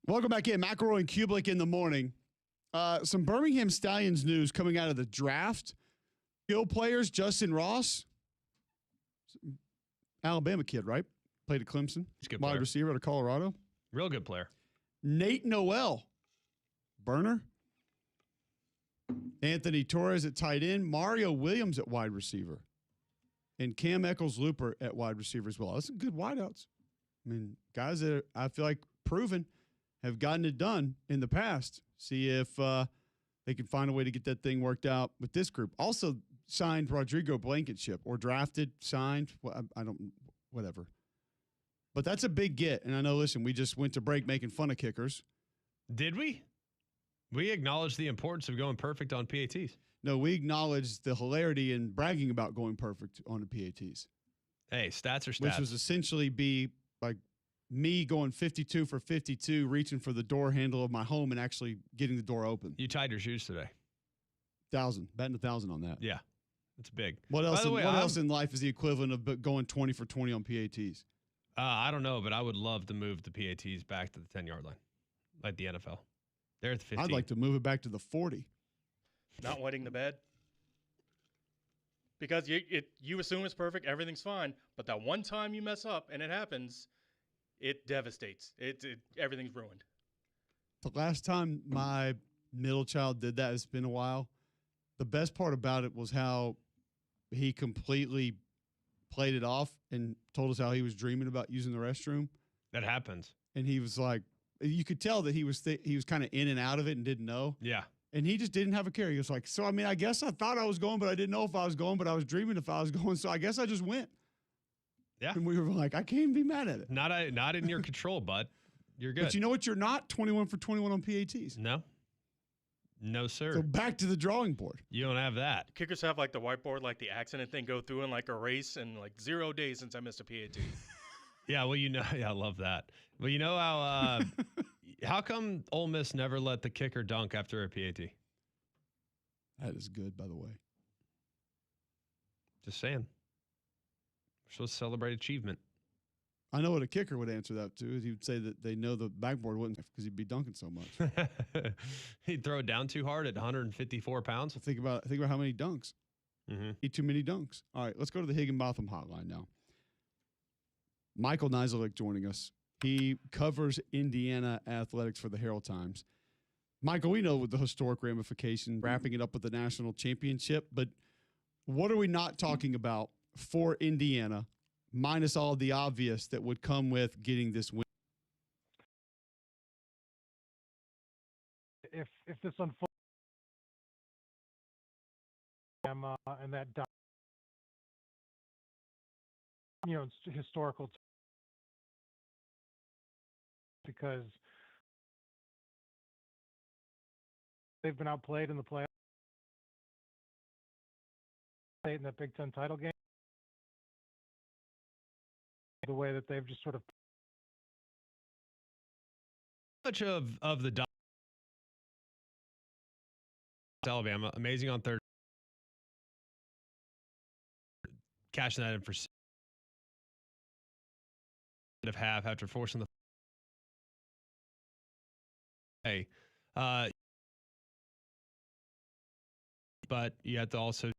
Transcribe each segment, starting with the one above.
Welcome back in. McElroy and Cubelic in the morning. Some Birmingham Stallions news coming out of the draft. Skill players, Justin Ross, Alabama kid, right? Played at Clemson. He's a good wide player. receiver out of Colorado. Real good player. Nate Noel, burner. Anthony Torres at tight end. Mario Williams at wide receiver. And Cam Eccles-Looper at wide receiver as well. That's some good wideouts. I mean, guys that I feel like proven have gotten it done in the past. See if they can find a way to get that thing worked out with this group. Also signed Rodrigo Blankenship, or drafted, signed. I don't, whatever. But that's a big get. And I know, listen, we just went to break making fun of kickers. Did we? We acknowledged the importance of going perfect on PATs. No, we acknowledged the hilarity in bragging about going perfect on the PATs. Hey, stats are stats. Which was essentially be like me going 52 for 52, reaching for the door handle of my home and actually getting the door open. You tied your shoes today. 1,000. Betting 1,000 on that. Yeah, it's big. What else? What else in life is the equivalent of going 20 for 20 on PATs? I don't know, but I would love to move the PATs back to the 10-yard line, like the NFL. They're at the 15. I'd like to move it back to the 40. Not wetting the bed. Because you assume it's perfect, everything's fine, but that one time you mess up and it happens, it devastates. Everything's ruined. The last time my middle child did that, it's been a while. The best part about it was how he completely played it off and told us how he was dreaming about using the restroom. That happens. And he was like, you could tell that he was kind of in and out of it and didn't know. Yeah. And he just didn't have a care. He was like, so, I mean, I guess I thought I was going, but I didn't know if I was going, but I was dreaming if I was going. So I guess I just went. Yeah. And we were like, I can't even be mad at it. Not in your control, bud. You're good. But you know what? You're not 21 for 21 on PATs. No. No, sir. So back to the drawing board. You don't have that. Kickers have like the whiteboard, like the accident thing, go through in like a race, and like 0 days since I missed a PAT. Yeah, well, yeah, I love that. Well, you know how come Ole Miss never let the kicker dunk after a PAT? That is good, by the way. Just saying. We're supposed to celebrate achievement. I know what a kicker would answer that to. Is he would say that they know the backboard wouldn't because he'd be dunking so much. He'd throw it down too hard at 154 pounds. So think about how many dunks. Mm-hmm. Eat too many dunks. All right, let's go to the Higginbotham hotline now. Michael Nizelik joining us. He covers Indiana athletics for the Herald Times. Michael, we know with the historic ramification, wrapping it up with the national championship, but what are we not talking about for Indiana, minus all the obvious that would come with getting this win? If this unfolds, and that, it's historical, because they've been outplayed in the playoffs in that Big Ten title game. The way that they've just sort of Much of the Alabama, amazing on third, cashing that in for of half after forcing the but you have to also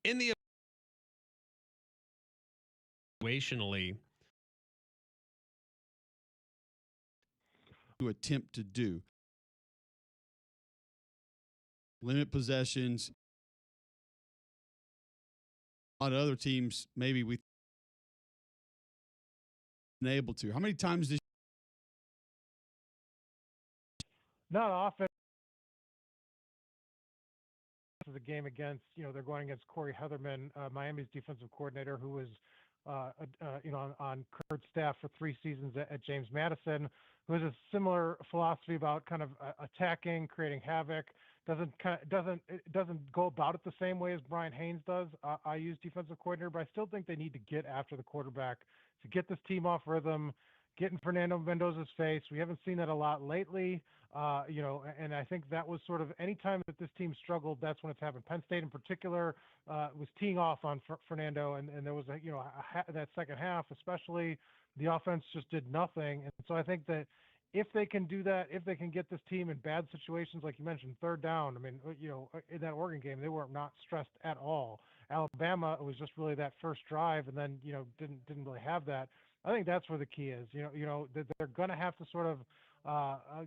in the situationally to attempt to do limit possessions. On other teams, maybe we've been able to. How many times did not often? The game against, they're going against Corey Heatherman, Miami's defensive coordinator, who was, on Kurt's staff for 3 seasons at James Madison, who has a similar philosophy about kind of attacking, creating havoc. Doesn't go about it the same way as Brian Haynes does. IU's defensive coordinator, but I still think they need to get after the quarterback to get this team off rhythm, get in Fernando Mendoza's face. We haven't seen that a lot lately. And I think that was sort of any time that this team struggled, that's when it's happened. Penn State in particular was teeing off on Fernando, and there was that second half, especially the offense just did nothing. And so I think that if they can do that, if they can get this team in bad situations, like you mentioned, third down. I mean, in that Oregon game, they were not stressed at all. Alabama, it was just really that first drive, and then didn't really have that. I think that's where the key is. That they're going to have to sort of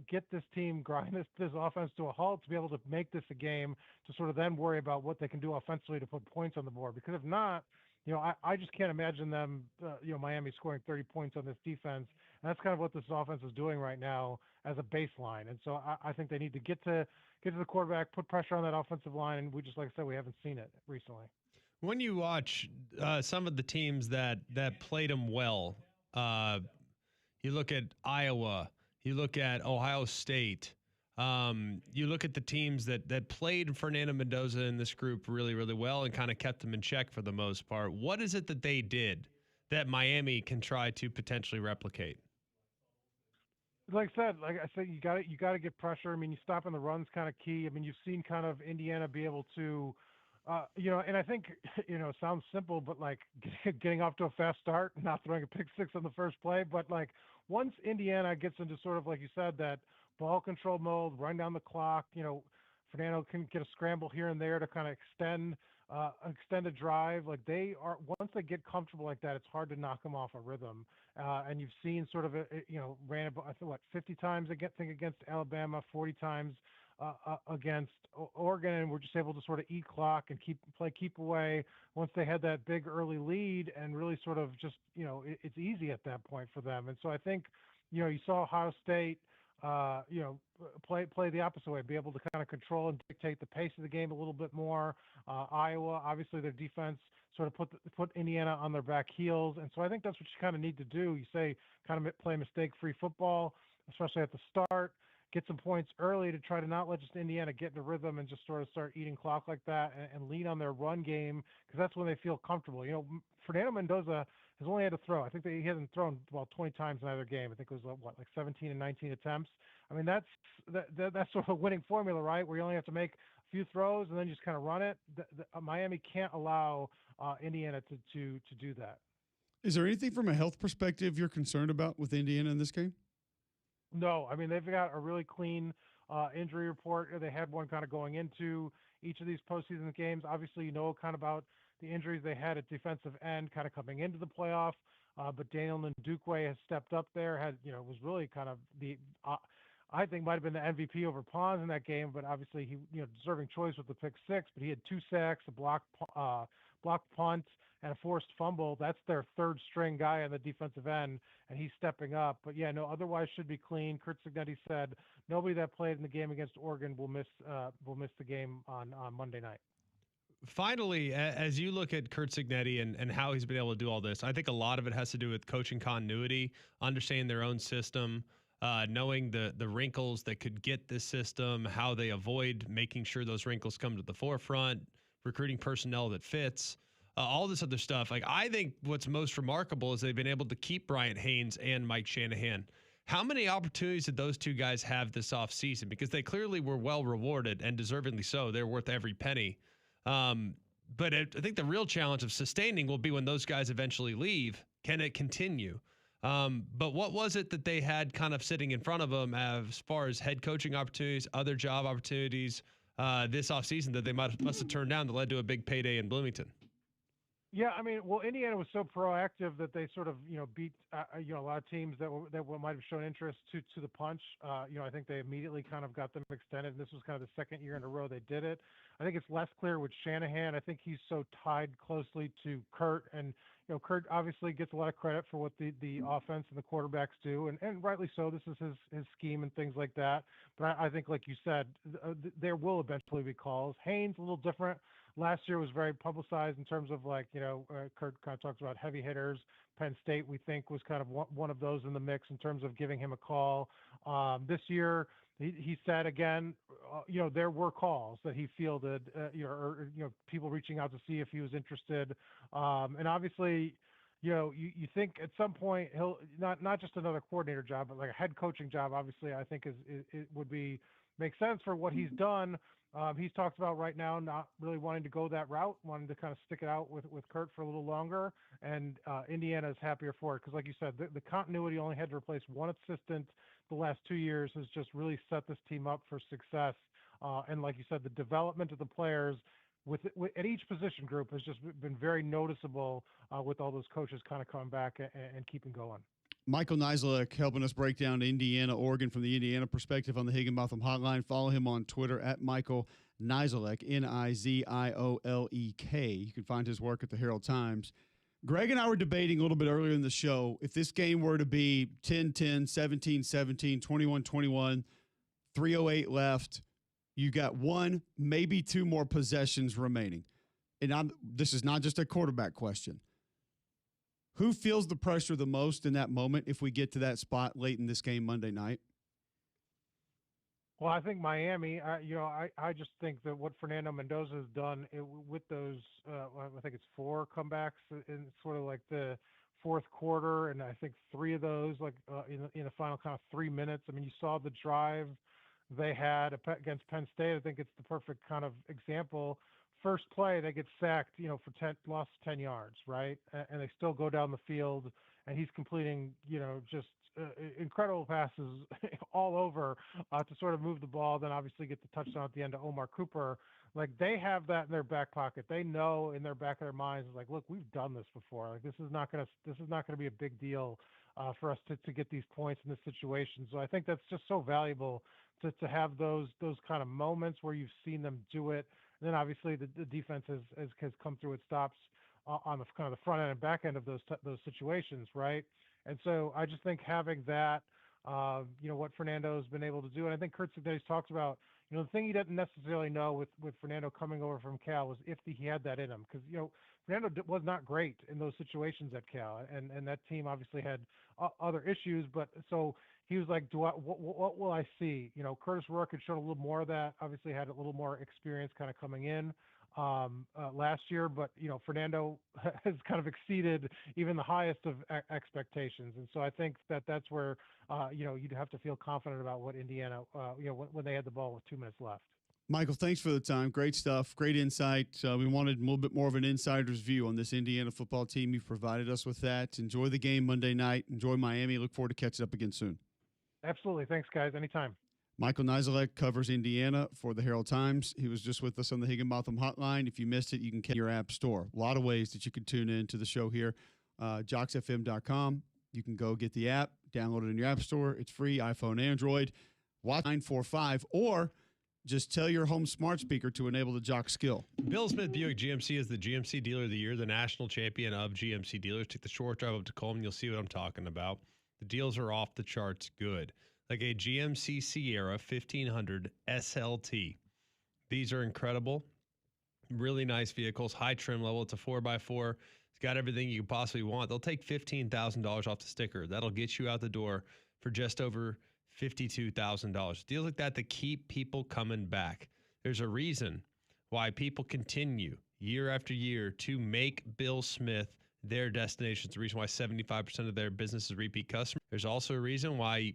get this team, grind this offense to a halt to be able to make this a game, to sort of then worry about what they can do offensively to put points on the board. Because if not, I just can't imagine them, Miami scoring 30 points on this defense. And that's kind of what this offense is doing right now as a baseline. And so I think they need to get to the quarterback, put pressure on that offensive line. And like I said, we haven't seen it recently. When you watch some of the teams that played them well, you look at Iowa, you look at Ohio State, you look at the teams that played Fernando Mendoza in this group really, really well and kind of kept them in check for the most part. What is it that they did that Miami can try to potentially replicate? Like I said, you got to get pressure. I mean, you stopping the run's kind of key. I mean, you've seen kind of Indiana be able to, and I think, it sounds simple, but like getting off to a fast start, not throwing a pick six on the first play. But like once Indiana gets into sort of, like you said, that ball control mode, run down the clock, Fernando can get a scramble here and there to kind of extend a drive. Like once they get comfortable like that, it's hard to knock them off a rhythm. And you've seen sort of, ran about, I think, 50 times against Alabama, 40 times against Oregon, and we're just able to sort of eat clock and keep away once they had that big early lead, and really sort of just, it's easy at that point for them. And so I think, you saw Ohio State, play the opposite way, be able to kind of control and dictate the pace of the game a little bit more. Iowa, obviously their defense sort of put Indiana on their back heels. And so I think that's what you kind of need to do. You say kind of play mistake-free football, especially at the start, get some points early to try to not let just Indiana get in a rhythm and just sort of start eating clock like that, and lean on their run game, because that's when they feel comfortable. Fernando Mendoza has only had to throw. I think he hasn't thrown 20 times in either game. I think it was like 17 and 19 attempts. I mean, that's sort of a winning formula, right? Where you only have to make a few throws and then just kind of run it. Miami can't allow Indiana to do that. Is there anything from a health perspective you're concerned about with Indiana in this game? No, I mean, they've got a really clean injury report. They had one kind of going into each of these postseason games. Obviously, kind of about the injuries they had at defensive end kind of coming into the playoff. But Daniel Ndukwe has stepped up there, was really kind of I think might have been the MVP over Pons in that game, but obviously he, deserving choice with the pick six, but he had 2 sacks, a blocked punt, and a forced fumble. That's their third string guy on the defensive end, and he's stepping up. But yeah, no, otherwise should be clean. Curt Cignetti said nobody that played in the game against Oregon will miss the game on Monday night. Finally, as you look at Curt Cignetti and how he's been able to do all this, I think a lot of it has to do with coaching continuity, understanding their own system, knowing the wrinkles that could get this system, how they avoid making sure those wrinkles come to the forefront, recruiting personnel that fits, all this other stuff. Like, I think what's most remarkable is they've been able to keep Bryant Haynes and Mike Shanahan. How many opportunities did those two guys have this offseason? Because they clearly were well rewarded, and deservingly so. They're worth every penny. But I think the real challenge of sustaining will be when those guys eventually leave. Can it continue? But what was it that they had kind of sitting in front of them as far as head coaching opportunities, other job opportunities this offseason that they must have turned down that led to a big payday in Bloomington? Yeah, I mean, well, Indiana was so proactive that they sort of, beat, a lot of teams that might have shown interest to the punch. I think they immediately kind of got them extended, and this was kind of the second year in a row they did it. I think it's less clear with Shanahan. I think he's so tied closely to Curt, and Curt obviously gets a lot of credit for what the offense and the quarterbacks do, and rightly so. This is his scheme and things like that. But I think, like you said, there will eventually be calls. Haynes, a little different. Last year was very publicized in terms of Curt kind of talks about heavy hitters. Penn State, we think, was kind of one of those in the mix in terms of giving him a call. This year, he said again, there were calls that he fielded, or people reaching out to see if he was interested. And obviously, you think at some point he'll not just another coordinator job, but like a head coaching job. Obviously, I think it would be make sense for what he's done. He's talked about right now not really wanting to go that route, wanting to kind of stick it out with Kurt for a little longer. And Indiana is happier for it because, like you said, the continuity only had to replace one assistant the last 2 years has just really set this team up for success. And like you said, the development of the players at each position group has just been very noticeable with all those coaches kind of coming back and keeping going. Michael Niziolek helping us break down Indiana, Oregon from the Indiana perspective on the Higginbotham Hotline. Follow him on Twitter at Michael Niziolek, Niziolek. You can find his work at the Herald Times. Greg and I were debating a little bit earlier in the show if this game were to be 10-10, 17-17, 21-21, 3:08 left, you got one, maybe two more possessions remaining. And this is not just a quarterback question. Who feels the pressure the most in that moment if we get to that spot late in this game Monday night? Well, I think Miami. I just think that what Fernando Mendoza has done with those, I think it's 4 comebacks in sort of like the fourth quarter, and I think 3 of those in the final kind of 3 minutes. I mean, you saw the drive they had against Penn State. I think it's the perfect kind of example. First play, they get sacked, for lost 10 yards, right? And they still go down the field, and he's completing, just incredible passes all over to sort of move the ball. Then obviously get the touchdown at the end to Omar Cooper. Like they have that in their back pocket. They know in their back of their minds, like, look, we've done this before. Like this is not gonna be a big deal for us to get these points in this situation. So I think that's just so valuable to have those kind of moments where you've seen them do it. And then obviously the defense has come through its stops on the kind of the front end and back end of those situations, right? And so I just think having that, what Fernando's been able to do, and I think Kurt Signetti talked about, the thing he didn't necessarily know with Fernando coming over from Cal was if he had that in him, because Fernando was not great in those situations at Cal, and that team obviously had other issues, but so he was like, what will I see? Curtis Rourke had shown a little more of that, obviously had a little more experience kind of coming in last year, but Fernando has kind of exceeded even the highest of expectations, and so I think that's where you'd have to feel confident about what Indiana when they had the ball with 2 minutes left. Michael, thanks for the time. Great stuff. Great insight. We wanted a little bit more of an insider's view on this Indiana football team. You've provided us with that. Enjoy the game Monday night. Enjoy Miami. Look forward to catching up again soon. Absolutely. Thanks, guys. Anytime. Michael Niziolek covers Indiana for the Herald Times. He was just with us on the Higginbotham Hotline. If you missed it, you can catch your app store. A lot of ways that you can tune in to the show here. JocksFM.com. You can go get the app, download it in your app store. It's free, iPhone, Android. Watch 945, or just tell your home smart speaker to enable the Jock skill. Bill Smith Buick GMC is the GMC Dealer of the Year, the national champion of GMC dealers. Take the short drive up to Coleman. You'll see what I'm talking about. The deals are off the charts good. Like a GMC Sierra 1500 SLT. These are incredible. Really nice vehicles, high trim level. It's a 4x4. It's got everything you could possibly want. They'll take $15,000 off the sticker. That'll get you out the door for just over $52,000. Deals like that keep people coming back. There's a reason why people continue year after year to make Bill Smith their destination. It's the reason why 75% of their business is repeat customers. There's also a reason why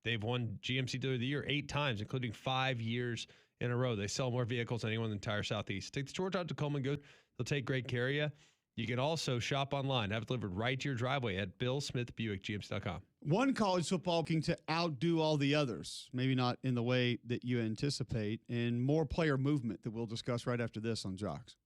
they've won GMC Dealer of the Year 8 times, including 5 years in a row. They sell more vehicles than anyone in the entire Southeast. Take the George out to Coleman. They'll take great care of you. You can also shop online, have it delivered right to your driveway at BillSmithBuickGMC.com. One college football looking to outdo all the others, maybe not in the way that you anticipate, and more player movement that we'll discuss right after this on Jocks.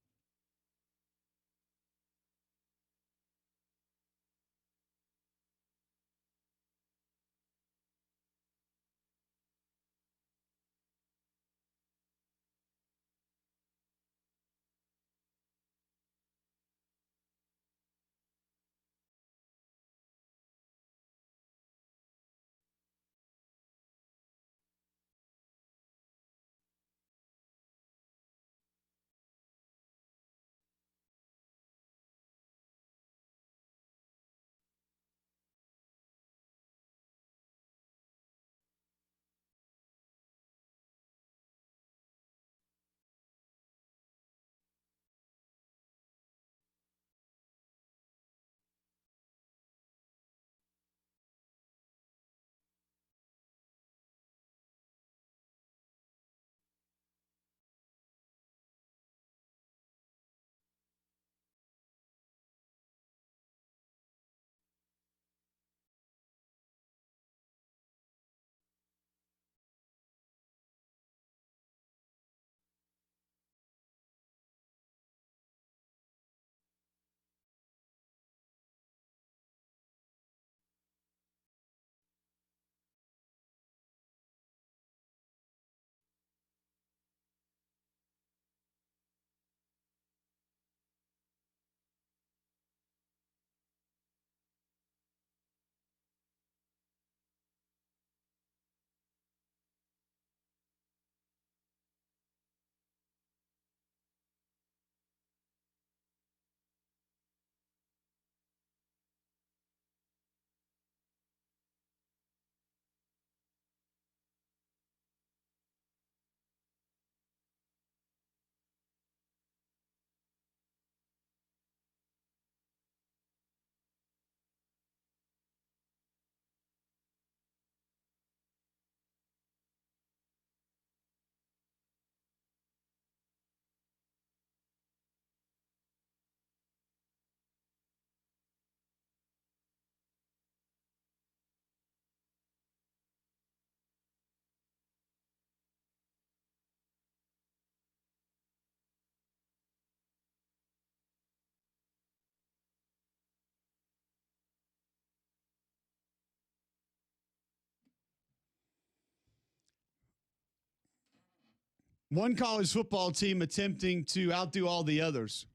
One college football team attempting to outdo all the others.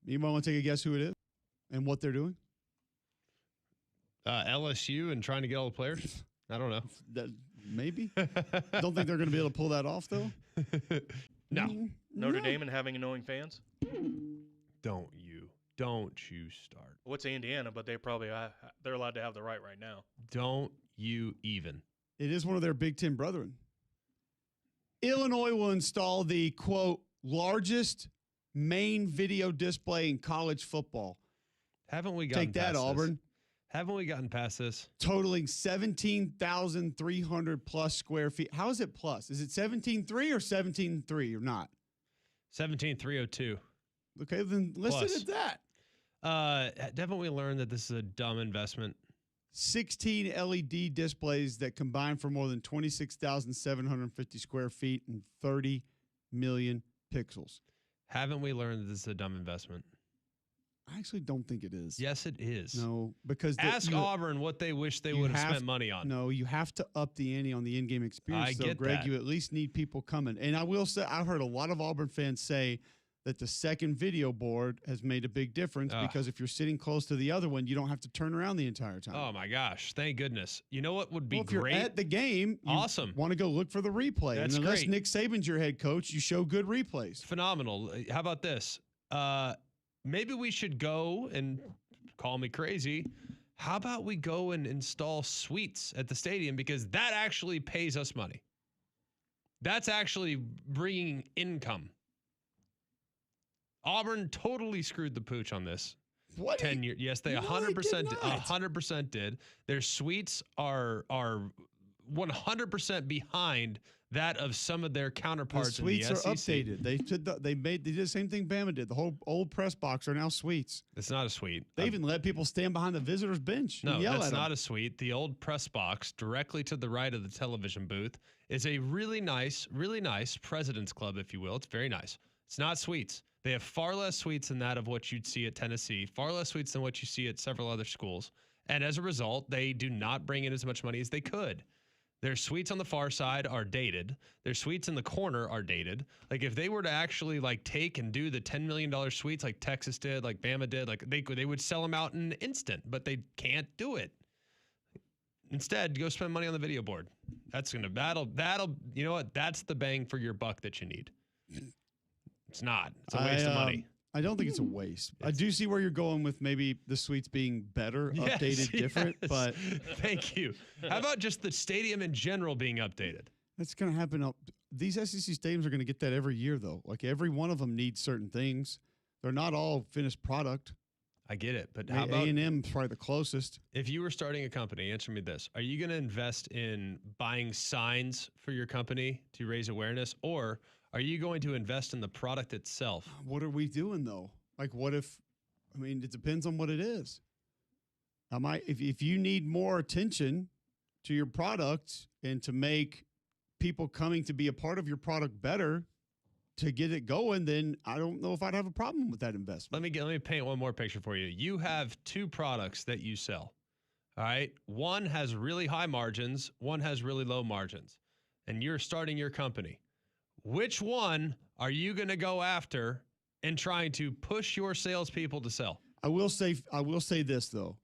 Anyone want to take a guess who it is and what they're doing? LSU and trying to get all the players? I don't know. Maybe. Don't think they're going to be able to pull that off, though. No. Notre Dame and having annoying fans. Don't you start. What's Indiana? But they're allowed to have the right now. Don't you even. It is one of their Big Ten brethren. Illinois will install the, quote, largest main video display in college football. Haven't we gotten Take that, past Auburn. This? Haven't we gotten past this? Totaling 17,300 plus square feet. How is it plus? Is it 17.3 or 17.3 or not? 17,302. Okay, then listen Plus. at that. Haven't we learned that this is a dumb investment? 16 LED displays that combine for more than 26,750 square feet and 30 million pixels. Haven't we learned that this is a dumb investment? I actually don't think it is. Yes, it is. No, because ask Auburn what they wish they would have spent money on. No, you have to up the ante on the in-game experience. I so, get Greg, that. you at least need people coming. And I will say, I've heard a lot of Auburn fans say that the second video board has made a big difference because if you're sitting close to the other one, you don't have to turn around the entire time. Oh, my gosh. Thank goodness. You know what would be if great? you're at the game, you awesome. want to go look for the replay. That's and unless great. Nick Saban's your head coach, you show good replays. Phenomenal. How about this? Maybe we should go and call me crazy. How about we go and install suites at the stadium because that actually pays us money. That's actually bringing income. Auburn totally screwed the pooch on this. What? 10 years. Yes, they 100% did. 100% did. Their suites are 100% behind that of some of their counterparts in the SEC. The suites are updated. They did the same thing Bama did. The whole old press box are now suites. It's not a suite. They even let people stand behind the visitors' bench and yell that's at them. not a suite. The old press box directly to the right of the television booth is a really nice President's Club, if you will. It's very nice. It's not suites. They have far less suites than that of what you'd see at Tennessee, far less suites than what you see at several other schools. And as a result, they do not bring in as much money as they could. Their suites on the far side are dated. Their suites in the corner are dated. Like if they were to actually like take and do the $10 million suites like Texas did, like Bama did, like they would sell them out in an instant, but they can't do it. Instead, go spend money on the video board. That'll you know what? That's the bang for your buck that you need. It's not. It's a waste of money. I don't think it's a waste. I do see where you're going with maybe the suites being better, updated, different, but thank you. How about just the stadium in general being updated? That's going to happen. These SEC stadiums are going to get that every year, though. Like every one of them needs certain things. They're not all finished product. I get it, but how about A&M probably the closest. If you were starting a company, answer me this: are you going to invest in buying signs for your company to raise awareness, or are you going to invest in the product itself? What are we doing though? Like, what if? I mean, it depends on what it is. If you need more attention to your product and to make people coming to be a part of your product better, to get it going, then I don't know if I'd have a problem with that investment. Let me paint one more picture for you. You have two products that you sell. All right, one has really high margins, one has really low margins, and you're starting your company. Which one are you going to go after and trying to push your salespeople to sell? I will say this though.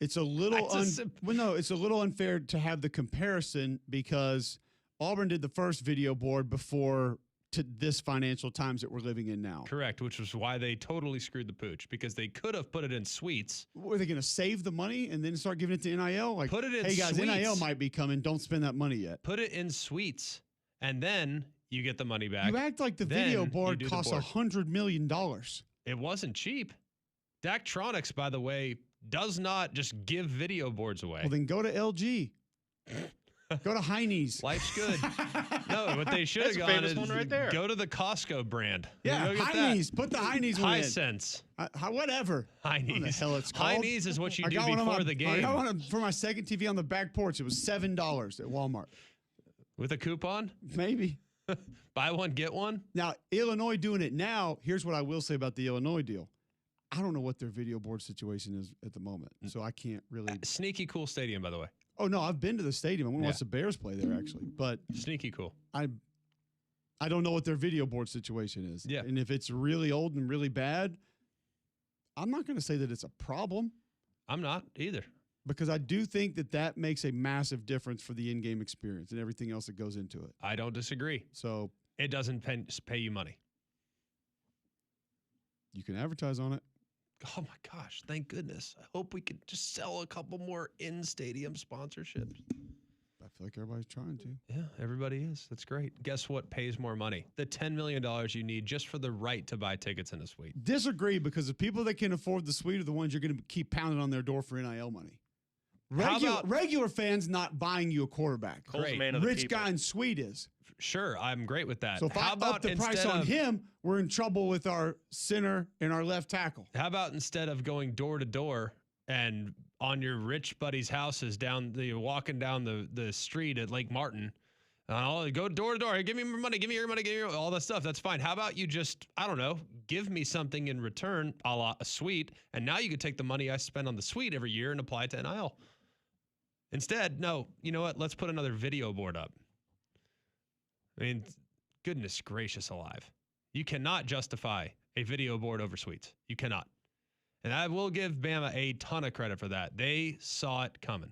It's a little it's a little unfair to have the comparison because Auburn did the first video board before to this financial times that we're living in now. Correct, which was why they totally screwed the pooch because they could have put it in suites. Were they going to save the money and then start giving it to NIL? Like, put it in hey guys, suites. NIL might be coming. Don't spend that money yet. Put it in suites. And then you get the money back. You act like the Then video you board do the costs board. $100 million. It wasn't cheap. Daktronics, by the way, does not just give video boards away. Well, then go to LG. Go to Heine's. Life's good. No, what they should have That's a gone famous is one right there. go to the Costco brand. Yeah, Go get Heine's. Put the Heine's that. one High in. sense. Whatever. What the Heine's. hell it's called. Heine's is what you I do got one on before my- the game. I got one for my second TV on the back porch. It was $7 at Walmart. With a coupon? Maybe. Buy one, get one? Now, Illinois doing it now, here's what I will say about the Illinois deal. I don't know what their video board situation is at the moment, so I can't really. Sneaky cool stadium, by the way. Oh no, I've been to the stadium. I want to Yeah. watch the Bears play there actually, but Sneaky cool. I don't know what their video board situation is. Yeah. And if it's really old and really bad, I'm not going to say that it's a problem I'm not either. because I do think that makes a massive difference for the in-game experience and everything else that goes into it. I don't disagree. So It doesn't pay you money. you can advertise on it. Oh my gosh, thank goodness. I hope we could just sell a couple more in-stadium sponsorships. I feel like everybody's trying to. Yeah, everybody is. That's great. Guess what pays more money? The $10 million you need just for the right to buy tickets in a suite. Disagree because the people that can afford the suite are the ones you're going to keep pounding on their door for NIL money. How about- Regular fans not buying you a quarterback. Cole's Great. a man of the Rich people. guy in suite is. Sure, I'm great with that. So if how I about up the price instead on of, him, we're in trouble with our center and our left tackle. How about instead of going door to door and on your rich buddy's houses walking down the street at Lake Martin, I'll go door to door. Hey, give me more money. Give me your money. Give me all that stuff. That's fine. How about you just, I don't know, give me something in return, a la a suite, and now you could take the money I spend on the suite every year and apply it to NIL. Instead, no, you know what? Let's put another video board up. I mean, goodness gracious alive. You cannot justify a video board over suites. You cannot. And I will give Bama a ton of credit for that. They saw it coming,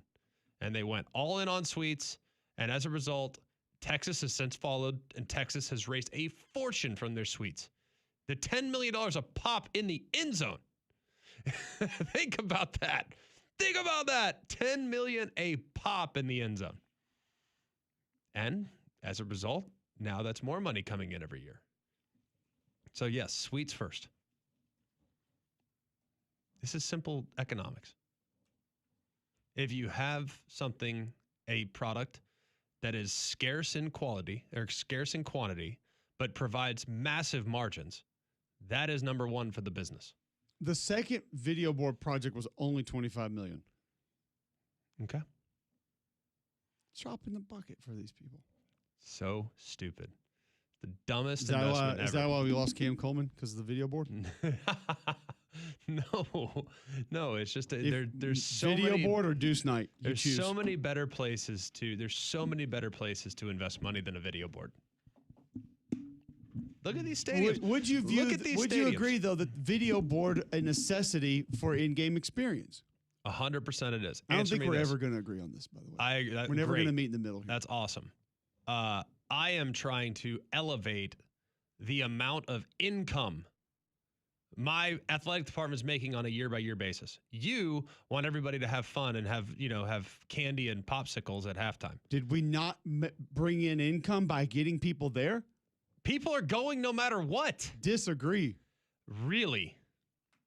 and they went all in on suites. And as a result, Texas has since followed, and Texas has raised a fortune from their suites. The $10 million a pop in the end zone. Think about that. Think about that. $10 million a pop in the end zone. And as a result, now that's more money coming in every year. So yes, suites first. This is simple economics. If you have something, a product that is scarce in quality or scarce in quantity, but provides massive margins, that is number one for the business. The second video board project was only $25 million. Okay. Drop in the bucket for these people. So stupid. The dumbest Is that investment ever. why we lost Cam Coleman? Because of the video board? No, it's just there's so video many board or Deuce Night. You There's choose. so many better places to invest money than a video board. Look at these stadiums. Would you view? Look at these Would you stadiums. agree though that video board a necessity for in-game experience? 100% it is. I don't Answer think me we're this. ever going to agree on this. By the way, we're never great. going to meet in the middle here. That's awesome. I am trying to elevate the amount of income my athletic department is making on a year-by-year basis. You want everybody to have fun and have candy and popsicles at halftime. Did we not bring in income by getting people there? People are going no matter what. Disagree. Really?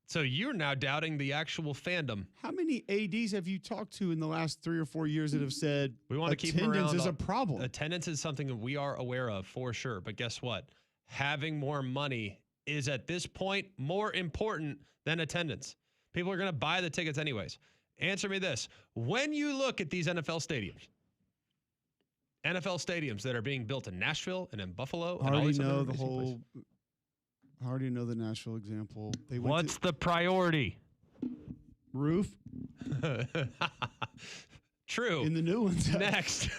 So you're now doubting the actual fandom. How many ADs have you talked to in the last 3 or 4 years that have said We want to keep them attendance around. is a problem? Attendance is something that we are aware of for sure. But guess what? Having more money is at this point more important than attendance. People are going to buy the tickets anyways. Answer me this. When you look at these NFL stadiums that are being built in Nashville and in Buffalo, I and all already these other know the amazing whole. places. I already know the Nashville example. They went What's to the priority? roof True. in the new ones. Next.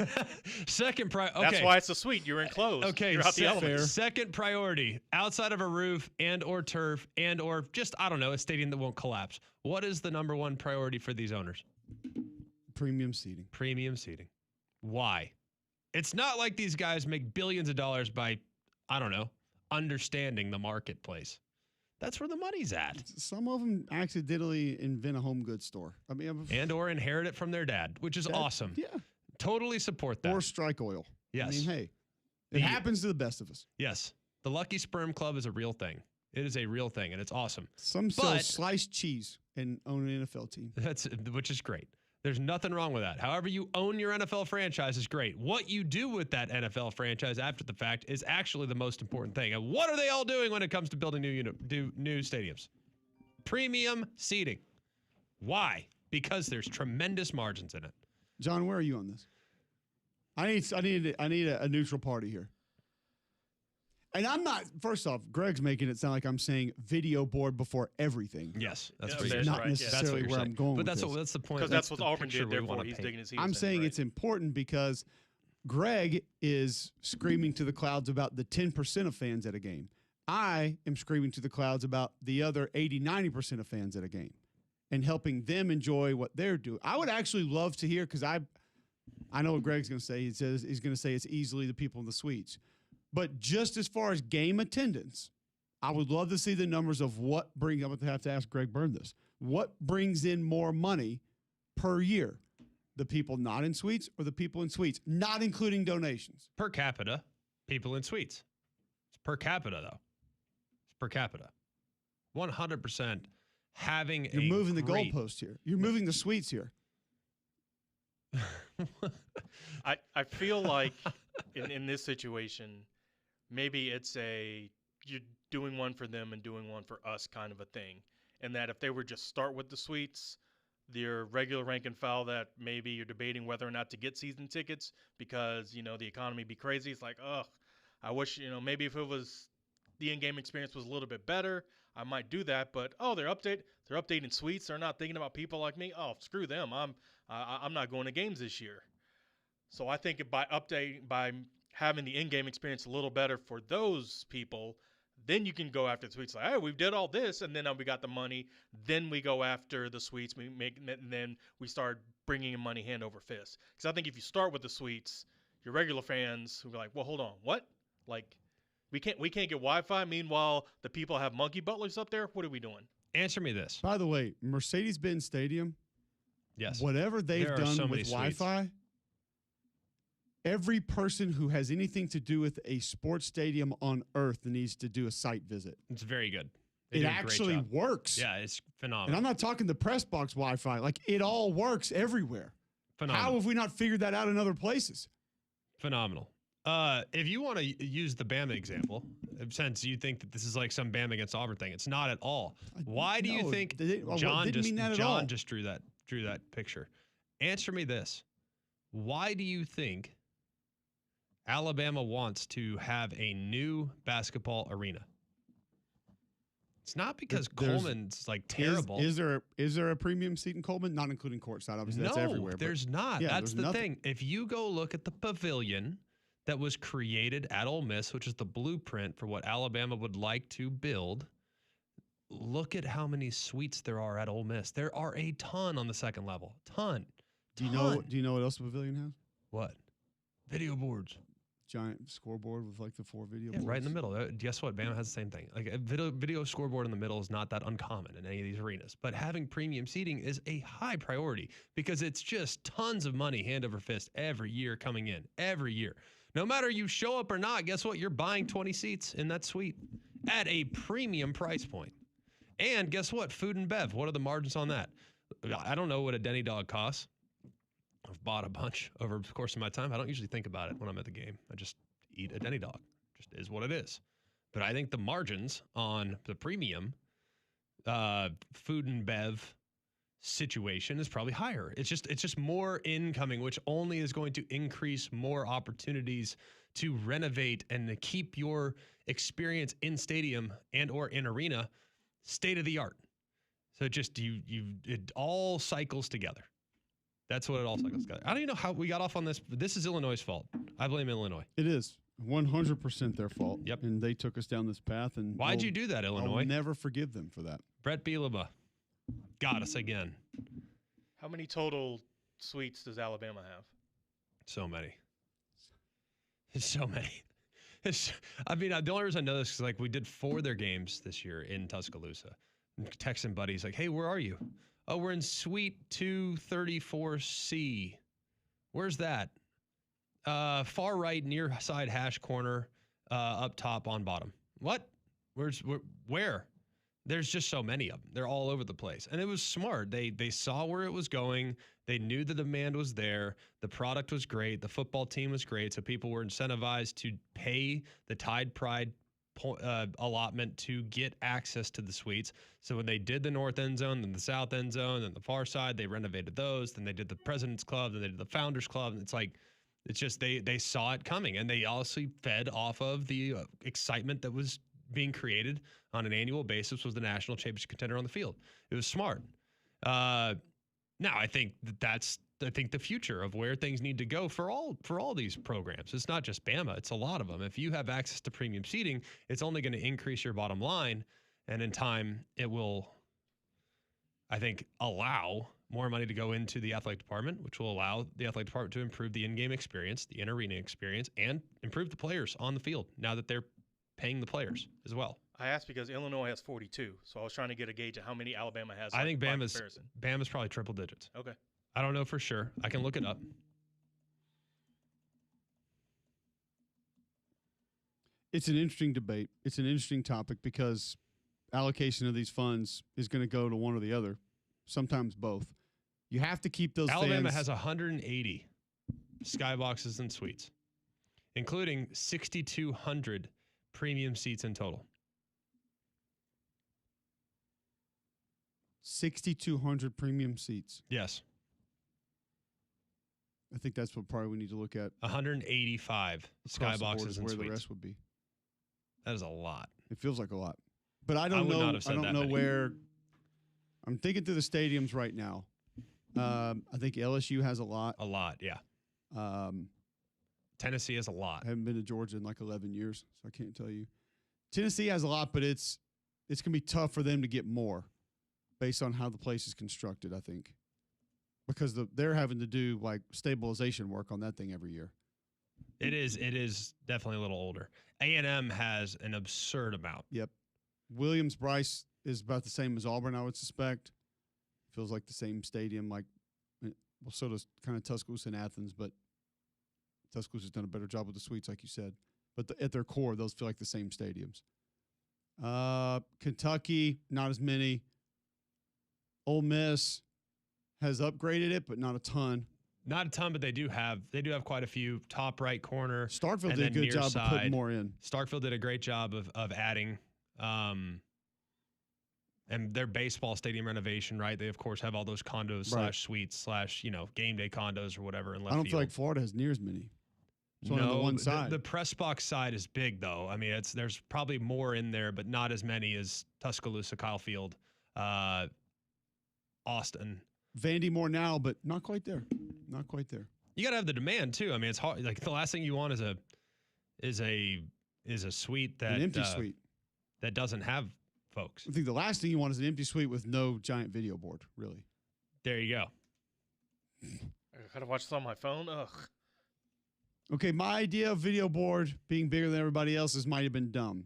Second priority. Okay. That's why it's a suite. You're enclosed. Okay, You're out the elements. second priority, outside of a roof and or turf and or just, I don't know, a stadium that won't collapse. What is the number one priority for these owners? Premium seating. Premium seating. Why? It's not like these guys make billions of dollars by, I don't know, understanding the marketplace. That's where the money's at. Some of them accidentally invent a home goods store. I mean, And or inherit it from their dad, which is awesome. Yeah. Totally support that. Or strike oil. Yes. I mean, hey, The- it happens to the best of us. Yes. The Lucky Sperm Club is a real thing. It is a real thing, and it's awesome. Some sell But- sliced cheese and own an NFL team. Which is great. There's nothing wrong with that. However you own your NFL franchise is great. What you do with that NFL franchise after the fact is actually the most important thing. And what are they all doing when it comes to building new stadiums? Premium seating. Why? Because there's tremendous margins in it. John, where are you on this? I need a neutral party here. And I'm not, first off, Greg's making it sound like I'm saying video board before everything. Yes, that's Yeah, what that's you're not right, yeah. necessarily That's what you're where saying. I'm going But with this. that's the point. Because that's what the Auburn picture did. we Therefore, wanna he's paint. digging his heels I'm in, saying right? it's important because Greg is screaming to the clouds about the 10% of fans at a game. I am screaming to the clouds about the other 80, 90% of fans at a game and helping them enjoy what they're doing. I would actually love to hear, because I know what Greg's going to say. He says he's going to say it's easily the people in the suites. But just as far as game attendance, I would love to see the numbers of what brings. I'm going to have to ask Greg Byrne this. What brings in more money per year? The people not in suites or the people in suites, not including donations? Per capita, people in suites. It's per capita, though. It's per capita. 100% having You're moving the great- goalpost here. You're moving the suites here. I feel like in this situation, maybe it's you're doing one for them and doing one for us kind of a thing. And that if they were just start with the suites, your regular rank and file that maybe you're debating whether or not to get season tickets because, the economy be crazy. It's like, ugh, I wish, maybe if it was the in-game experience was a little bit better, I might do that. But, they're updating suites. They're not thinking about people like me. Oh, screw them. I'm not going to games this year. So I think by having the in-game experience a little better for those people, then you can go after the suites. Like, hey, we did all this, and then we got the money. Then we go after the suites. And then we start bringing in money hand over fist. Because I think if you start with the suites, your regular fans who be like, well, hold on, what? Like, we can't get Wi-Fi. Meanwhile, the people have monkey butlers up there. What are we doing? Answer me this. By the way, Mercedes-Benz Stadium, Yes. whatever they've There are done so many with suites. Wi-Fi, every person who has anything to do with a sports stadium on earth needs to do a site visit. It's very good. They It do a great actually job. works. Yeah, it's And phenomenal. I'm not talking the press box Wi-Fi. Like, it all works everywhere. Phenomenal. How have we not figured that out in other places? Phenomenal. If you want to use the Bama example, since you think that this is like some Bama against Auburn thing, it's not at all. Why do you No, think didn't mean that at all. John just drew that picture? Answer me this. Why do you think Alabama wants to have a new basketball arena? It's not because There's- Coleman's like terrible. Is there a premium seat in Coleman? Not including courtside, obviously. That's everywhere. but- there's not. yeah, That's there's the nothing. thing. If you go look at the pavilion that was created at Ole Miss, which is the blueprint for what Alabama would like to build, look at how many suites there are at Ole Miss. There are a ton on the second level. Ton. Do you know what else the pavilion has? What? Video boards. Giant scoreboard with like the 4 video Yeah, boards. right in the middle. Guess what? Bama has the same thing. Like a video scoreboard in the middle is not that uncommon in any of these arenas. But having premium seating is a high priority because it's just tons of money hand over fist every year coming in. Every year. No matter you show up or not, guess what? You're buying 20 seats in that suite at a premium price point. And guess what? Food and bev. What are the margins on that? I don't know what a Denny dog costs. I've bought a bunch over the course of my time. I don't usually think about it when I'm at the game. I just eat a Denny dog. Just is what it is. But I think the margins on the premium food and bev situation is probably higher. It's just more incoming, which only is going to increase more opportunities to renovate and to keep your experience in stadium and or in arena state of the art. So it all cycles together. That's what it all cycles together. I don't even know how we got off on this, but this is Illinois' fault. I blame Illinois. It is 100% their fault. Yep. And they took us down this path. And Why'd you do that, Illinois? I'll never forgive them for that. Brett Bielema got us again. How many total suites does Alabama have? So many. So many. The only reason I know this is like we did 4 of their games this year in Tuscaloosa. Texting buddies like, hey, where are you? Oh, we're in Suite 234C. Where's that? Far right, near side hash corner, up top on bottom. What? Where? There's just so many of them. They're all over the place. And it was smart. They saw where it was going. They knew the demand was there. The product was great. The football team was great. So people were incentivized to pay the Tide Pride allotment to get access to the suites. So when they did the north end zone, then the south end zone, then the far side, they renovated those. Then they did the President's Club, then they did the Founders Club. And it's like It's just they saw it coming, and they also fed off of the excitement that was being created on an annual basis was the national championship contender on the field. It was smart. Now I think that's the future of where things need to go for all these programs. It's not just Bama; it's a lot of them. If you have access to premium seating, it's only going to increase your bottom line, and in time, it will, I think, allow more money to go into the athletic department, which will allow the athletic department to improve the in-game experience, the in-arena experience, and improve the players on the field now that they're paying the players as well. I asked because Illinois has 42, so I was trying to get a gauge of how many Alabama has. I think by Bama's comparison. probably triple digits. Okay. I don't know for sure. I can look it up. It's an interesting debate. It's an interesting topic because allocation of these funds is going to go to one or the other, sometimes both. You have to keep those Alabama fans. has 180 skyboxes and suites, including 6,200 premium seats in total. 6,200 premium seats. Yes. I think that's what probably we need to look at. 185 Across the board skyboxes is and where suites. the rest would be. That is a lot. It feels like a lot, but I I don't would know. not have said I don't that know many. where. I'm thinking through the stadiums right now. I think LSU has a lot. A lot, yeah. Um, Tennessee has a lot. I haven't been to Georgia in like 11 years, so I can't tell you. Tennessee has a lot, but it's going to be tough for them to get more based on how the place is constructed, I think. Because they're having to do like stabilization work on that thing every year. It is definitely a little older. A&M has an absurd amount. Yep. Williams-Brice is about the same as Auburn, I would suspect. Feels like the same stadium, like, well, so does kind of Tuscaloosa and Athens, but Tuscaloosa's done a better job with the suites, like you said. But at their core, those feel like the same stadiums. Kentucky, not as many. Ole Miss has upgraded it, but not a ton. Not a ton, but they do have quite a few. Top right corner. Starkville and did a then good near job of side. putting more in. Starkville did a great job of adding. And their baseball stadium renovation, right? They, of course, have all those condos Right. /suites / game day condos or whatever in left I don't field. feel like Florida has near as many. It's only on the one side. The press box side is big, though. I mean, there's probably more in there, but not as many as Tuscaloosa, Kyle Field, Austin. Vandy more now, but not quite there. Not quite there. You got to have the demand, too. I mean, it's hard. Like, the last thing you want is a suite that An empty suite. that doesn't have folks. I think the last thing you want is an empty suite with no giant video board, really. There you go. I gotta watch this on my phone. Ugh. Okay, my idea of video board being bigger than everybody else's might have been dumb.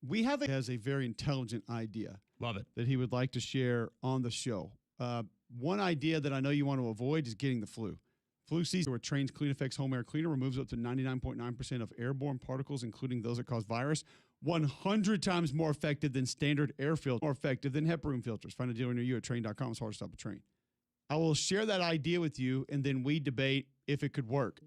Has a very intelligent idea Love it. that he would like to share on the show. One idea that I know you want to avoid is getting the flu. Flu season, where Train's Clean Effects Home Air Cleaner removes up to 99.9% of airborne particles, including those that cause virus. 100 times more effective than standard air filter, more effective than HEPA room filters. Find a dealer near you at train.com. It's hard to stop a train. I will share that idea with you, and then we debate if it could work.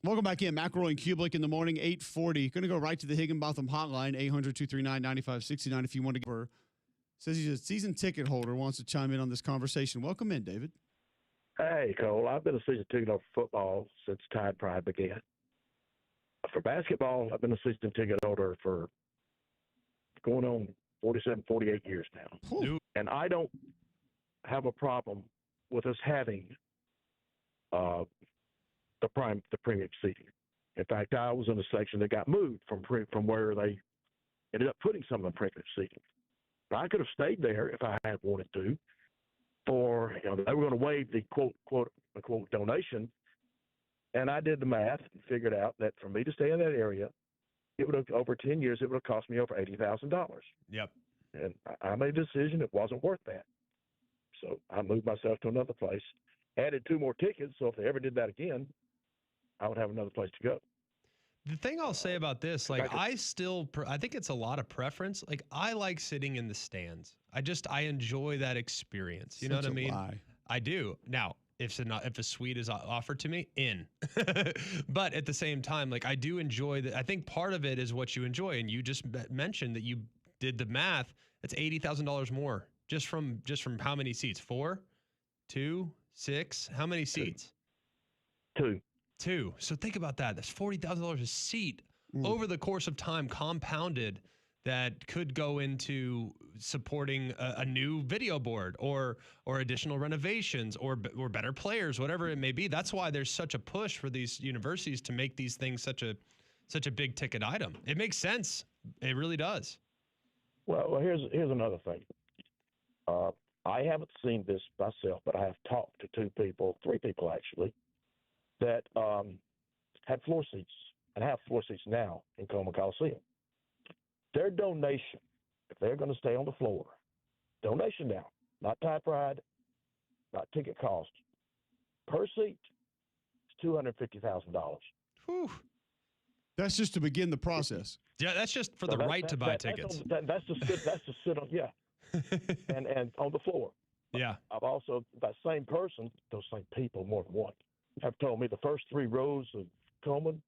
Welcome back in. McElroy and Cubelic in the morning, 840. Going to go right to the Higginbotham hotline, 800-239-9569 if you want to give her. Says he's a season ticket holder, wants to chime in on this conversation. Welcome in, David. Hey, Cole. I've been a season ticket holder for football since Tide Pride began. For basketball, I've been a season ticket holder for going on 47, 48 years now. Whew. And I don't have a problem with us having the premium seating. In fact, I was in a section that got moved from where they ended up putting some of the premium seating. But I could have stayed there if I had wanted to. For they were going to waive the quote unquote donation, and I did the math and figured out that for me to stay in that area, it would have over 10 years it would have cost me over $80,000. Yep. And I made a decision it wasn't worth that, so I moved myself to another place, added 2 more tickets, so if they ever did that again, I would have another place to go. The thing I'll say about this, like, I think it's a lot of preference. Like, I like sitting in the stands. I enjoy that experience. You know what I mean? Lie. I do. Now, if a suite is offered to me, in. But at the same time, like, I do enjoy that. I think part of it is what you enjoy. And you just mentioned that you did the math. It's $80,000 more just from how many seats? 4, 2, 6. How many seats? 2. 2. So think about that. That's $40,000 a seat over the course of time, compounded, that could go into supporting a new video board or additional renovations or better players, whatever it may be. That's why there's such a push for these universities to make these things such a big ticket item. It makes sense. It really does. Well, here's another thing. I haven't seen this myself, but I have talked to 3 people actually, that had floor seats and have floor seats now in Coleman Coliseum. Their donation, if they're going to stay on the floor, donation now, not Tide Pride, not ticket cost, per seat is $250,000. Whew. That's just to begin the process. Yeah, that's just for the right to buy tickets. That's to sit on, yeah, and on the floor. Yeah. I've also, that same person, those same people, more than one, have told me the first 3 rows of Coleman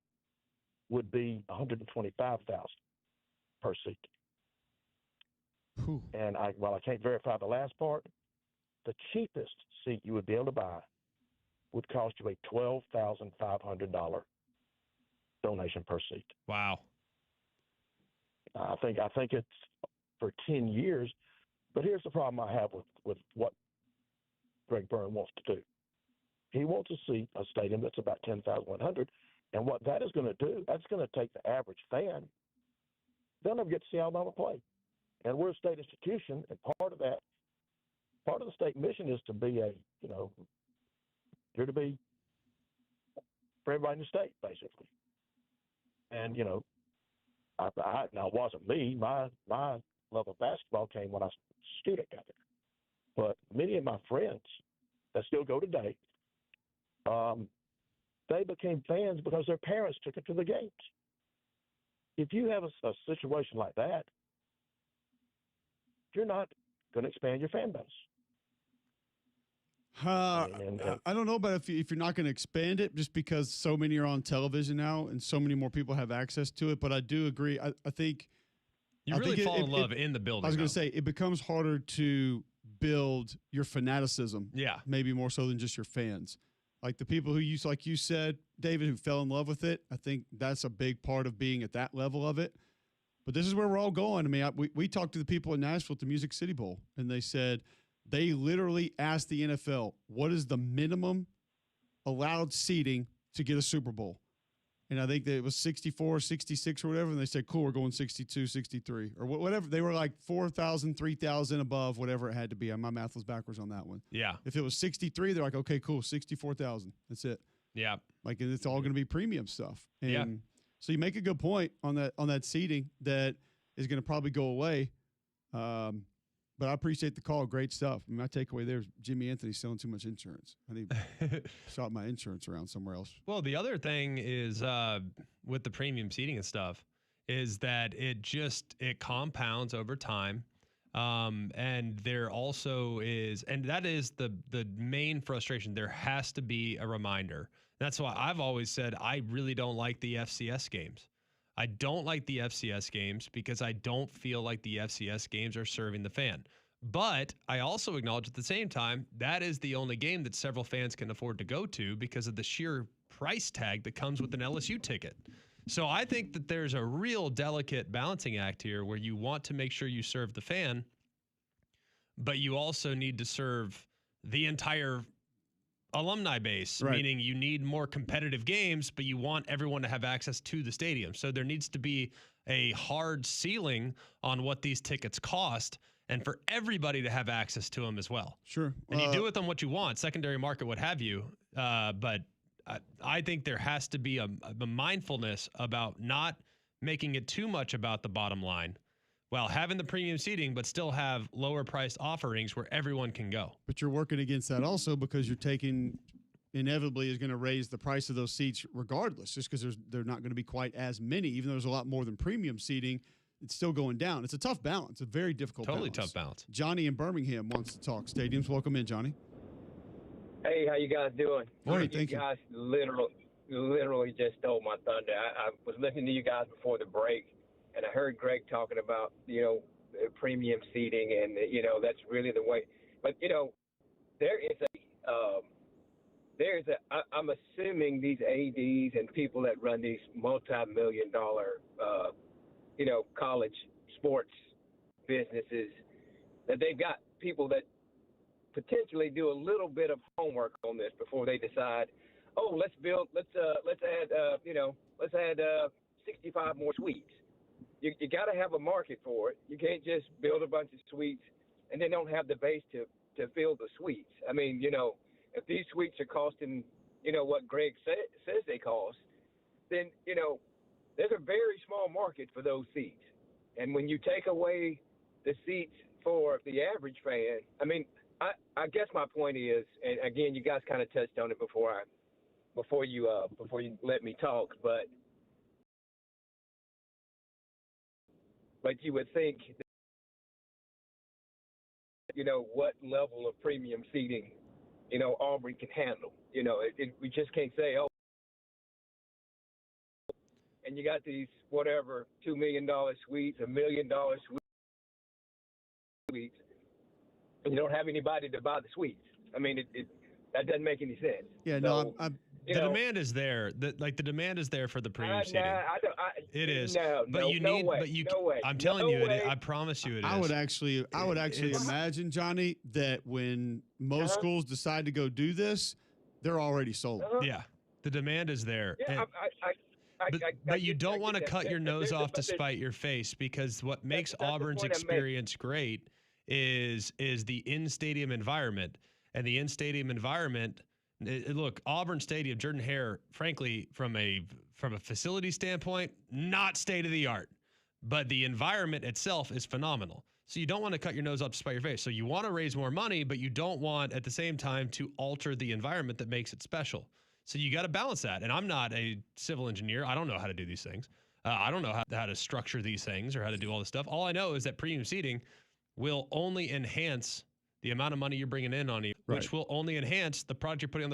would be $125,000 per seat. Whew. And while I can't verify the last part, the cheapest seat you would be able to buy would cost you a $12,500 donation per seat. Wow. I think it's for 10 years. But here's the problem I have with what Greg Byrne wants to do. He wants to see a stadium that's about 10,100, and what that is going to do, that's going to take the average fan. They'll never get to see Alabama play. And we're a state institution, and part of the state mission is to be here to be for everybody in the state, basically. And, now it wasn't me. My love of basketball came when I was a student got there. But many of my friends that still go today, they became fans because their parents took it to the games. If you have a situation like that, you're not going to expand your fan base. I don't know about if you're not going to expand it just because so many are on television now and so many more people have access to it. But I do agree. I think you really fall in love in the building. I was going to say it becomes harder to build your fanaticism. Yeah. Maybe more so than just your fans. Like the people who like you said, David, who fell in love with it. I think that's a big part of being at that level of it. But this is where we're all going. I mean, we talked to the people in Nashville at the Music City Bowl, and they said they literally asked the NFL, what is the minimum allowed seating to get a Super Bowl? And I think that it was 64, 66 or whatever. And they said, cool, we're going 62, 63 or whatever. They were like 4,000, 3,000 above, whatever it had to be. My math was backwards on that one. Yeah. If it was 63, they're like, okay, cool, 64,000. That's it. Yeah. Like, and it's all going to be premium stuff. And yeah. So you make a good point on that seating that is going to probably go away. But I appreciate the call. Great stuff. I mean, my takeaway there is Jimmy Anthony's selling too much insurance. I need to shop my insurance around somewhere else. Well, the other thing is with the premium seating and stuff is that it compounds over time. And there also is, and that is the main frustration. There has to be a reminder That's why I've always said I really don't like the FCS games. I don't like the FCS games because I don't feel like the FCS games are serving the fan. But I also acknowledge at the same time that is the only game that several fans can afford to go to because of the sheer price tag that comes with an LSU ticket. So I think that there's a real delicate balancing act here where you want to make sure you serve the fan, but you also need to serve the entire alumni base, Right. meaning you need more competitive games, but you want everyone to have access to the stadium. So there needs to be a hard ceiling on what these tickets cost and for everybody to have access to them as well. Sure. And you do with them what you want, secondary market, what have you. But I think there has to be a mindfulness about not making it too much about the bottom line while having the premium seating, but still have lower priced offerings where everyone can go. But you're working against that also because you're taking inevitably is going to raise the price of those seats regardless, just because they're not going to be quite as many, even though there's a lot more than premium seating. It's still going down. It's a tough balance, a very difficult Totally balance. tough balance. Johnny in Birmingham wants to talk stadiums. Welcome in, Johnny. Hey, how you guys doing? Great, thank you. you. Guys literally just stole my thunder. I was listening to you guys before the break, and I heard Greg talking about, premium seating, and, that's really the way. But, I'm assuming these ADs and people that run these multi-million-dollar, college sports businesses, that they've got people that potentially do a little bit of homework on this before they decide, let's add 65 more suites. You got to have a market for it. You can't just build a bunch of suites and then don't have the base to fill the suites. I mean, if these suites are costing, what Greg says they cost, then, there's a very small market for those seats. And when you take away the seats for the average fan, I mean, I guess my point is, and again, you guys kind of touched on it before you let me talk, but you would think, what level of premium seating, Auburn can handle. We just can't say, and you got these whatever $2 million suites, $1 million suites. And you don't have anybody to buy the suites. I mean, that doesn't make any sense. Yeah, so, no, The demand is there. The demand is there for the premium seating. It is. No, but you no need. way, But you. No way, I'm telling no you, way. I promise you, it is. I would actually imagine, Johnny, that when most schools decide to go do this, they're already sold. Yeah, the demand is there. Yeah, But you don't want to cut your nose off to spite your face, because what makes Auburn's experience great is the in-stadium environment. And the in-stadium environment, look, Auburn Stadium, Jordan Hare, frankly, from a facility standpoint, not state-of-the-art. But the environment itself is phenomenal. So you don't want to cut your nose up to spite your face. So you want to raise more money, but you don't want, at the same time, to alter the environment that makes it special. So you got to balance that. And I'm not a civil engineer. I don't know how to do these things. I don't know how to structure these things or how to do all this stuff. All I know is that premium seating will only enhance the amount of money you're bringing in on you, which will only enhance the product you're putting on the